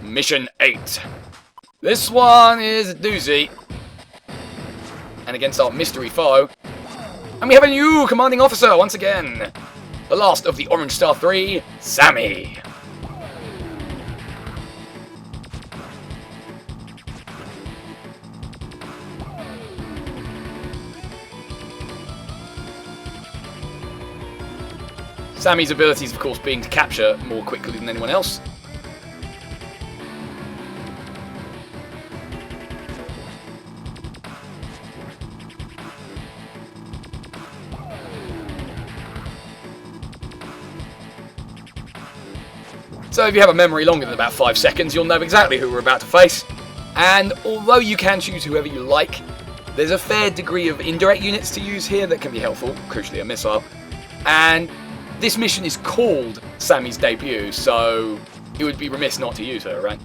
Mission 8. This one is a doozy. And against our mystery foe. And we have a new commanding officer once again. The last of the Orange Star 3, Sami. Sami's abilities, of course, being to capture more quickly than anyone else. So if you have a memory longer than about 5 seconds, you'll know exactly who we're about to face. And although you can choose whoever you like, there's a fair degree of indirect units to use here that can be helpful, crucially a missile. And this mission is called Sami's debut, so it would be remiss not to use her, right?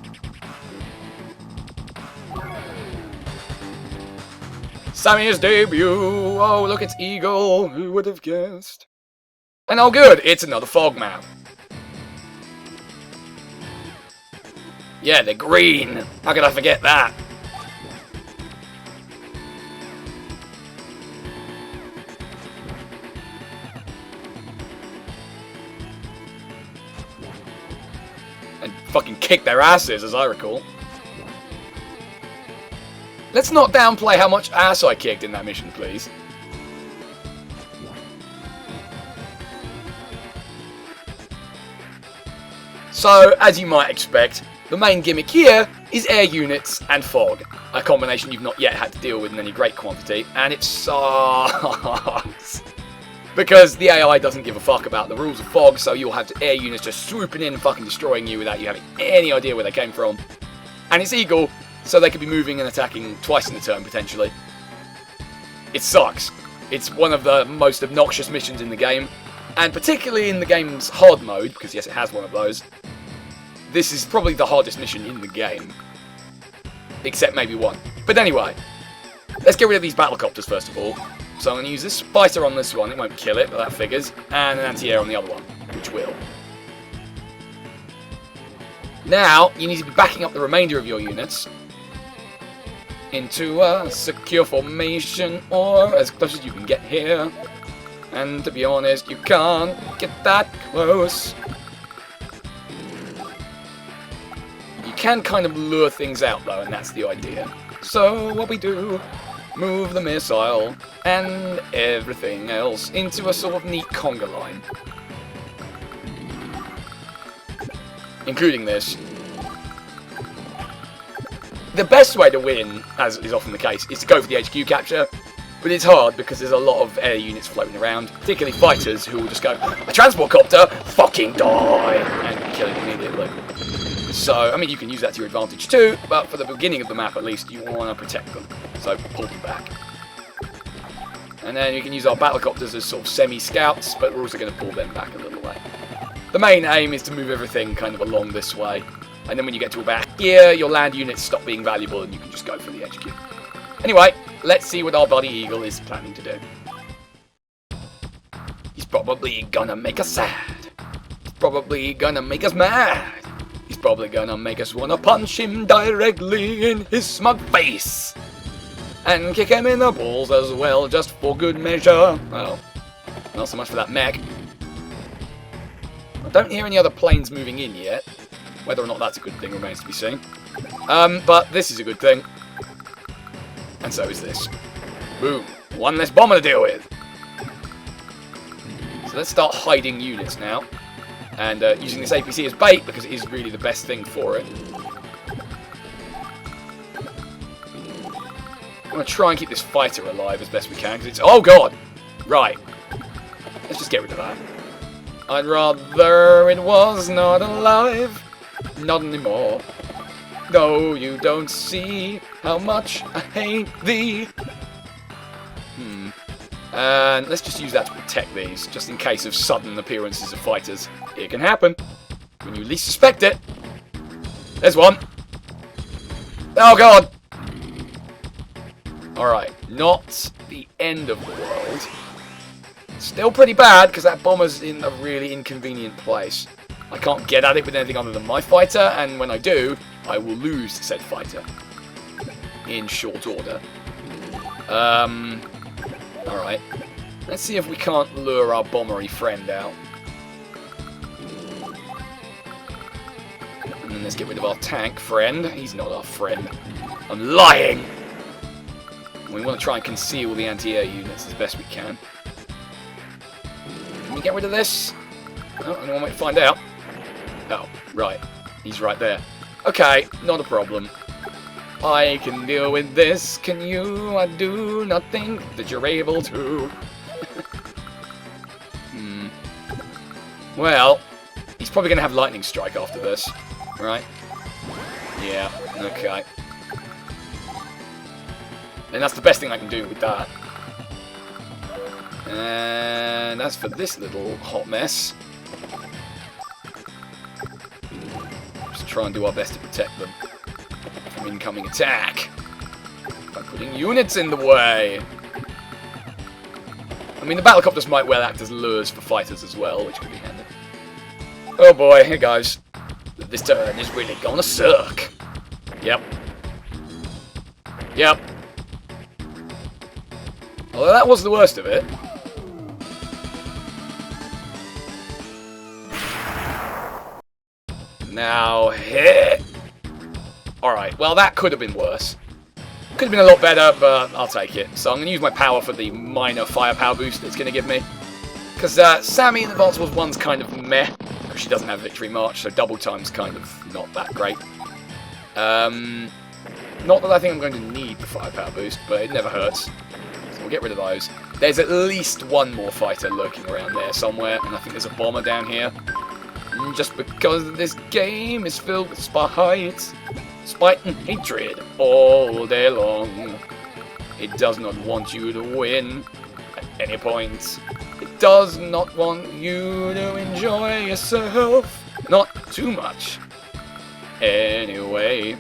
Sami's debut! Oh, look, it's Eagle! Who would have guessed? And oh good, it's another fog map. Yeah, they're green! How could I forget that? And fucking kick their asses, as I recall. Let's not downplay how much ass I kicked in that mission, please. So, as you might expect, the main gimmick here is air units and fog, a combination you've not yet had to deal with in any great quantity, and it sucks. Because the AI doesn't give a fuck about the rules of fog, so you'll have air units just swooping in and fucking destroying you without you having any idea where they came from. And it's Eagle, so they could be moving and attacking twice in a turn, potentially. It sucks. It's one of the most obnoxious missions in the game, and particularly in the game's hard mode, because yes, it has one of those. This is probably the hardest mission in the game. Except maybe one. But anyway, let's get rid of these battlecopters first of all. So I'm going to use this spider on this one, it won't kill it, but that figures, and an anti-air on the other one, which will. Now, you need to be backing up the remainder of your units into a secure formation, or as close as you can get here. And to be honest, you can't get that close. You can kind of lure things out though, and that's the idea. So what we do, move the missile and everything else into a sort of neat conga line. Including this. The best way to win, as is often the case, is to go for the HQ capture. But it's hard because there's a lot of air units floating around, particularly fighters who will just go, a transport copter, fucking die, and kill it immediately. So, I mean, you can use that to your advantage too, but for the beginning of the map at least, you want to protect them. So, pull them back. And then you can use our battlecopters as sort of semi-scouts, but we're also going to pull them back a little way. The main aim is to move everything kind of along this way, and then when you get to about here, your land units stop being valuable and you can just go for the HQ. Anyway, let's see what our buddy Eagle is planning to do. He's probably gonna make us sad. He's probably gonna make us mad. He's probably gonna make us wanna punch him directly in his smug face. And kick him in the balls as well, just for good measure. Well, not so much for that mech. I don't hear any other planes moving in yet. Whether or not that's a good thing remains to be seen. But this is a good thing. And so is this. Boom. One less bomber to deal with. So let's start hiding units now. And using this APC as bait, because it is really the best thing for it. I'm going to try and keep this fighter alive as best we can, because it's... Oh, God! Right. Let's just get rid of that. I'd rather it was not alive. Not anymore. No, you don't see how much I hate thee. And let's just use that to protect these, just in case of sudden appearances of fighters. It can happen when you least suspect it. There's one. Oh, God. Alright, not the end of the world. Still pretty bad, because that bomber's in a really inconvenient place. I can't get at it with anything other than my fighter, and when I do, I will lose said fighter in short order. Alright. Let's see if we can't lure our bombery friend out. And then let's get rid of our tank friend. He's not our friend. I'm lying! We want to try and conceal the anti-air units as best we can. Can we get rid of this? Oh, anyone might find out. Oh, right. He's right there. Okay, not a problem. I can deal with this. Can you? I do not think that you're able to. Well, he's probably going to have lightning strike after this, right? Yeah, okay. And that's the best thing I can do with that. And as for this little hot mess, just try and do our best to protect them from incoming attack by putting units in the way. I mean, the battlecopters might well act as lures for fighters as well, which could be handy. Oh boy, here goes. This turn is really gonna suck. Yep. Yep. Although that was the worst of it. Now hit. Alright, well that could have been worse. Could have been a lot better, but I'll take it. So I'm going to use my power for the minor firepower boost it's going to give me. Because Sami in the Advanced Wars 1's kind of meh. Because she doesn't have Victory March, so double time's kind of not that great. Not that I think I'm going to need the firepower boost, but it never hurts. So we'll get rid of those. There's at least one more fighter lurking around there somewhere, and I think there's a bomber down here. Just because this game is filled with spite and hatred all day long. It does not want you to win at any point. It does not want you to enjoy yourself. Not too much. Anyway,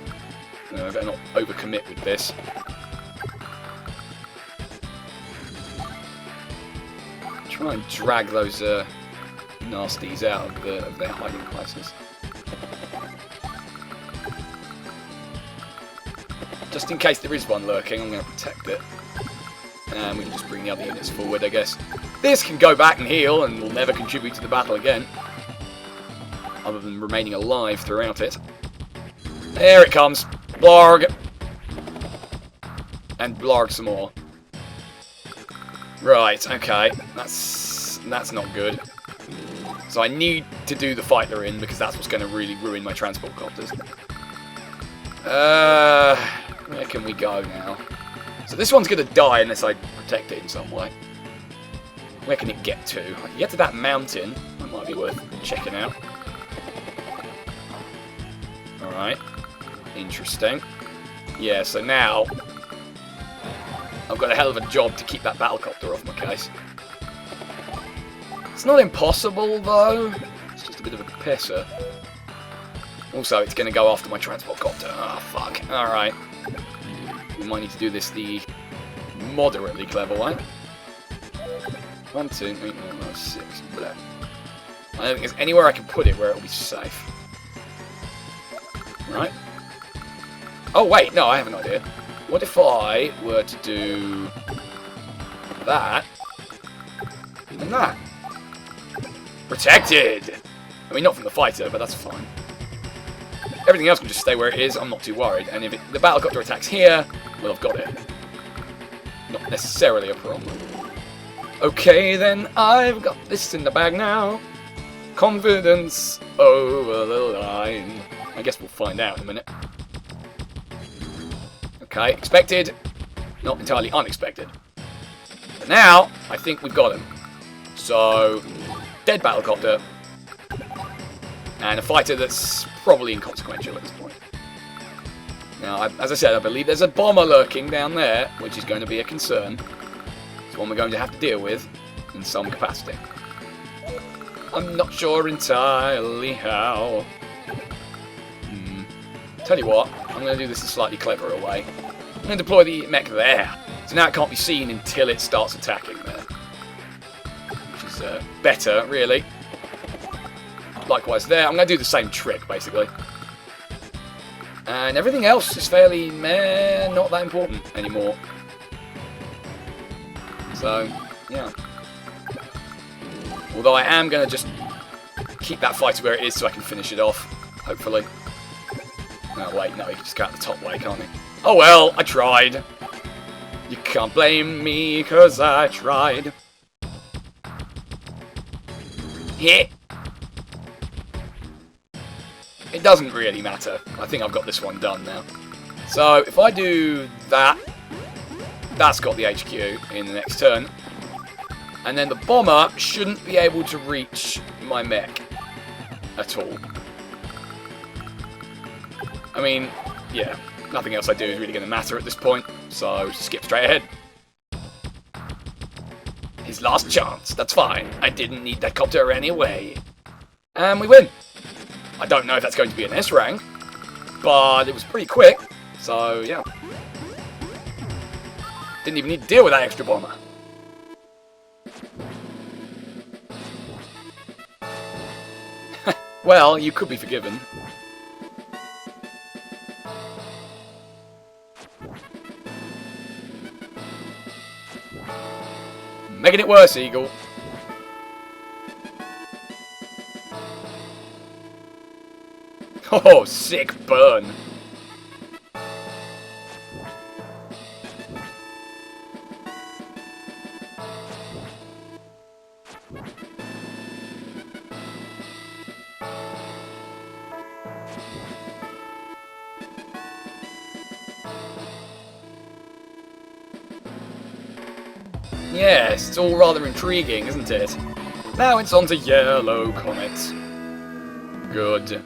I better not overcommit with this. Try and drag those nasties out of their hiding places. Just in case there is one lurking, I'm going to protect it. And we can just bring the other units forward, I guess. This can go back and heal and will never contribute to the battle again. Other than remaining alive throughout it. There it comes. Blarg. And blarg some more. Right, okay. That's not good. So I need to do the fighter in because that's what's going to really ruin my transport copters. Where can we go now? So this one's going to die unless I protect it in some way. Where can it get to? I can get to that mountain. That might be worth checking out. Alright. Interesting. Yeah, so now I've got a hell of a job to keep that battlecopter off my case. It's not impossible, though. It's just a bit of a pisser. Also, it's going to go after my transport copter. Ah, fuck. Alright. We might need to do this the moderately clever way. 1, 2, 3, 4, 5, 6. Blah. I don't think there's anywhere I can put it where it'll be safe. Right. Oh, wait. No, I have an idea. What if I were to do that and that? Protected! I mean, not from the fighter, but that's fine. Everything else can just stay where it is. I'm not too worried. And if the battlecopter attacks here, well, I've got it. Not necessarily a problem. Okay, then I've got this in the bag now. Confidence over the line. I guess we'll find out in a minute. Okay, expected. Not entirely unexpected. But now, I think we've got him. So, dead battlecopter. And a fighter that's probably inconsequential at this point. Now, as I said, I believe there's a bomber lurking down there, which is going to be a concern. It's one we're going to have to deal with in some capacity. I'm not sure entirely how. Tell you what, I'm going to do this a slightly cleverer way. I'm going to deploy the mech there. So now it can't be seen until it starts attacking there. Which is better, really. Likewise there. I'm going to do the same trick, basically. And everything else is fairly meh, not that important anymore. So, yeah. Although I am going to just keep that fighter where it is so I can finish it off, hopefully. No, wait, no, he can just go out the top way, can't he? Oh well, I tried. You can't blame me, because I tried. Hit. It doesn't really matter. I think I've got this one done now. So, if I do that, that's got the HQ in the next turn. And then the bomber shouldn't be able to reach my mech at all. I mean, yeah, nothing else I do is really going to matter at this point, so skip straight ahead. His last chance, that's fine. I didn't need that copter anyway. And we win. I don't know if that's going to be an S rank, but it was pretty quick, so yeah. Didn't even need to deal with that extra bomber. Well, you could be forgiven. Making it worse, Eagle. Oh, sick burn. Yes, it's all rather intriguing, isn't it? Now it's on to Yellow Comet. Good.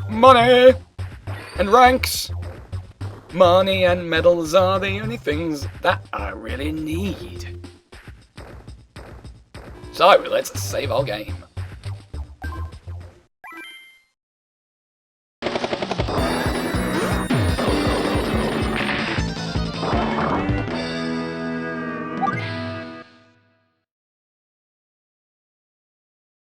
Money! And ranks! Money and medals are the only things that I really need. So, let's save our game.